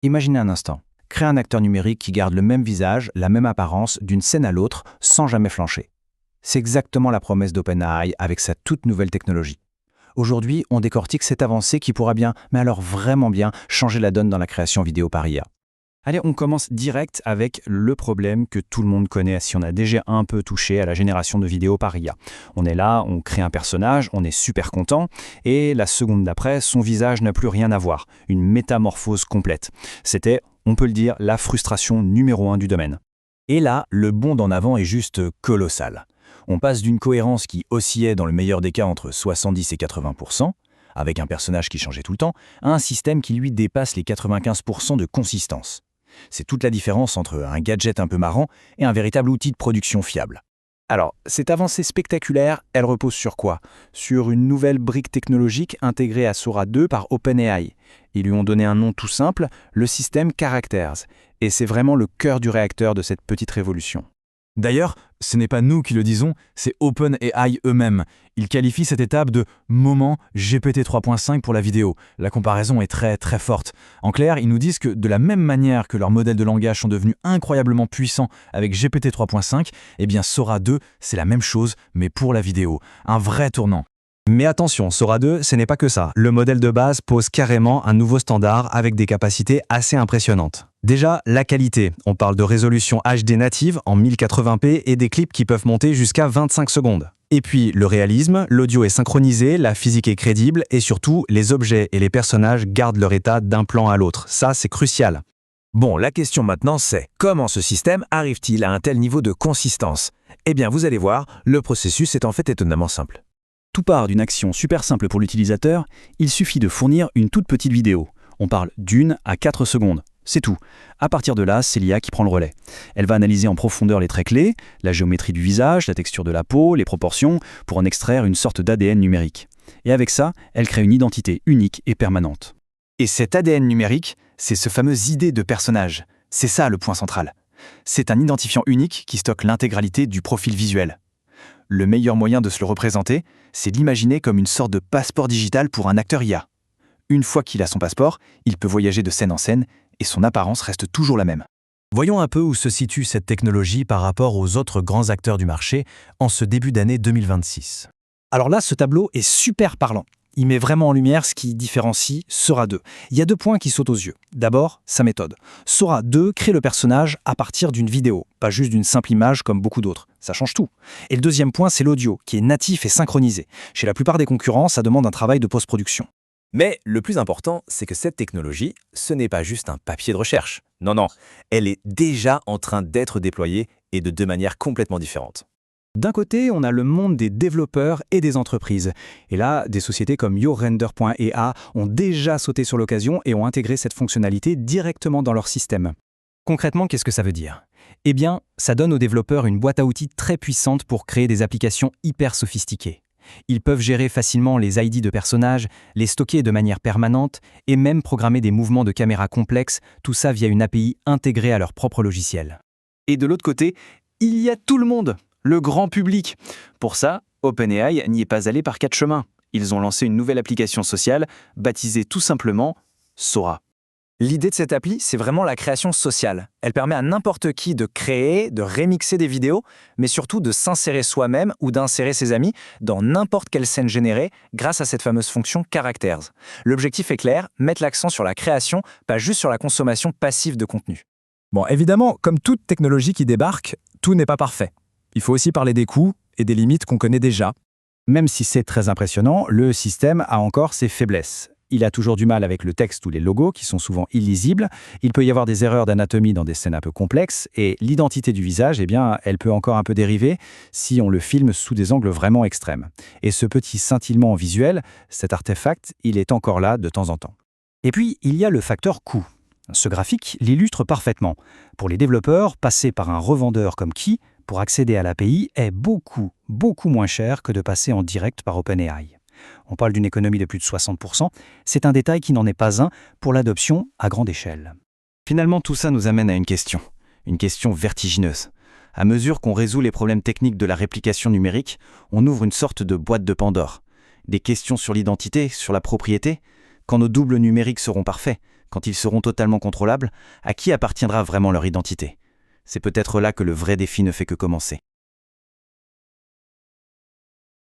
Imaginez un instant. Créer un acteur numérique qui garde le même visage, la même apparence, d'une scène à l'autre, sans jamais flancher. C'est exactement la promesse d'OpenAI avec sa toute nouvelle technologie. Aujourd'hui, on décortique cette avancée qui pourra bien, mais alors vraiment bien, changer la donne dans la création vidéo par IA. Allez, on commence direct avec le problème que tout le monde connaît si on a déjà un peu touché à la génération de vidéos par IA. On est là, on crée un personnage, on est super content, et la seconde d'après, son visage n'a plus rien à voir, une métamorphose complète. C'était, on peut le dire, la frustration numéro 1 du domaine. Et là, le bond en avant est juste colossal. On passe d'une cohérence qui oscillait dans le meilleur des cas entre 70 et 80%, avec un personnage qui changeait tout le temps, à un système qui lui dépasse les 95% de consistance. C'est toute la différence entre un gadget un peu marrant et un véritable outil de production fiable. Alors, cette avancée spectaculaire, elle repose sur quoi? Sur une nouvelle brique technologique intégrée à Sora 2 par OpenAI. Ils lui ont donné un nom tout simple, le système Characters. Et c'est vraiment le cœur du réacteur de cette petite révolution. D'ailleurs, ce n'est pas nous qui le disons, c'est OpenAI eux-mêmes. Ils qualifient cette étape de moment GPT 3.5 pour la vidéo. La comparaison est très très forte. En clair, ils nous disent que de la même manière que leurs modèles de langage sont devenus incroyablement puissants avec GPT 3.5, eh bien Sora 2, c'est la même chose, mais pour la vidéo. Un vrai tournant. Mais attention, Sora 2, ce n'est pas que ça. Le modèle de base pose carrément un nouveau standard avec des capacités assez impressionnantes. Déjà, la qualité. On parle de résolution HD native en 1080p et des clips qui peuvent monter jusqu'à 25 secondes. Et puis, le réalisme, l'audio est synchronisé, la physique est crédible et surtout, les objets et les personnages gardent leur état d'un plan à l'autre. Ça, c'est crucial. Bon, la question maintenant c'est, comment ce système arrive-t-il à un tel niveau de consistance? Eh bien, vous allez voir, le processus est en fait étonnamment simple. Tout part d'une action super simple pour l'utilisateur, il suffit de fournir une toute petite vidéo. On parle d'1 à 4 secondes. C'est tout. À partir de là, c'est l'IA qui prend le relais. Elle va analyser en profondeur les traits clés, la géométrie du visage, la texture de la peau, les proportions, pour en extraire une sorte d'ADN numérique. Et avec ça, elle crée une identité unique et permanente. Et cet ADN numérique, c'est ce fameux idée de personnage. C'est ça le point central. C'est un identifiant unique qui stocke l'intégralité du profil visuel. Le meilleur moyen de se le représenter, c'est d'imaginer comme une sorte de passeport digital pour un acteur IA. Une fois qu'il a son passeport, il peut voyager de scène en scène et son apparence reste toujours la même. Voyons un peu où se situe cette technologie par rapport aux autres grands acteurs du marché en ce début d'année 2026. Alors là, ce tableau est super parlant. Il met vraiment en lumière ce qui différencie Sora 2. Il y a 2 points qui sautent aux yeux. D'abord, sa méthode. Sora 2 crée le personnage à partir d'une vidéo, pas juste d'une simple image comme beaucoup d'autres. Ça change tout. Et le deuxième point, c'est l'audio, qui est natif et synchronisé. Chez la plupart des concurrents, ça demande un travail de post-production. Mais le plus important, c'est que cette technologie, ce n'est pas juste un papier de recherche. Non, elle est déjà en train d'être déployée et de 2 manières complètement différentes. D'un côté, on a le monde des développeurs et des entreprises. Et là, des sociétés comme YourRender.ea ont déjà sauté sur l'occasion et ont intégré cette fonctionnalité directement dans leur système. Concrètement, qu'est-ce que ça veut dire? Eh bien, ça donne aux développeurs une boîte à outils très puissante pour créer des applications hyper sophistiquées. Ils peuvent gérer facilement les ID de personnages, les stocker de manière permanente et même programmer des mouvements de caméra complexes, tout ça via une API intégrée à leur propre logiciel. Et de l'autre côté, il y a tout le monde, le grand public. Pour ça, OpenAI n'y est pas allé par 4 chemins. Ils ont lancé une nouvelle application sociale, baptisée tout simplement Sora. L'idée de cette appli, c'est vraiment la création sociale. Elle permet à n'importe qui de créer, de remixer des vidéos, mais surtout de s'insérer soi-même ou d'insérer ses amis dans n'importe quelle scène générée grâce à cette fameuse fonction Characters. L'objectif est clair, mettre l'accent sur la création, pas juste sur la consommation passive de contenu. Bon, évidemment, comme toute technologie qui débarque, tout n'est pas parfait. Il faut aussi parler des coûts et des limites qu'on connaît déjà. Même si c'est très impressionnant, le système a encore ses faiblesses. Il a toujours du mal avec le texte ou les logos qui sont souvent illisibles. Il peut y avoir des erreurs d'anatomie dans des scènes un peu complexes. Et l'identité du visage, eh bien, elle peut encore un peu dériver si on le filme sous des angles vraiment extrêmes. Et ce petit scintillement visuel, cet artefact, il est encore là de temps en temps. Et puis, il y a le facteur coût. Ce graphique l'illustre parfaitement. Pour les développeurs, passer par un revendeur comme Key pour accéder à l'API est beaucoup moins cher que de passer en direct par OpenAI. On parle d'une économie de plus de 60%, c'est un détail qui n'en est pas un pour l'adoption à grande échelle. Finalement, tout ça nous amène à une question vertigineuse. À mesure qu'on résout les problèmes techniques de la réplication numérique, on ouvre une sorte de boîte de Pandore. Des questions sur l'identité, sur la propriété. Quand nos doubles numériques seront parfaits, Quand ils seront totalement contrôlables, à qui appartiendra vraiment leur identité? C'est peut-être là que le vrai défi ne fait que commencer.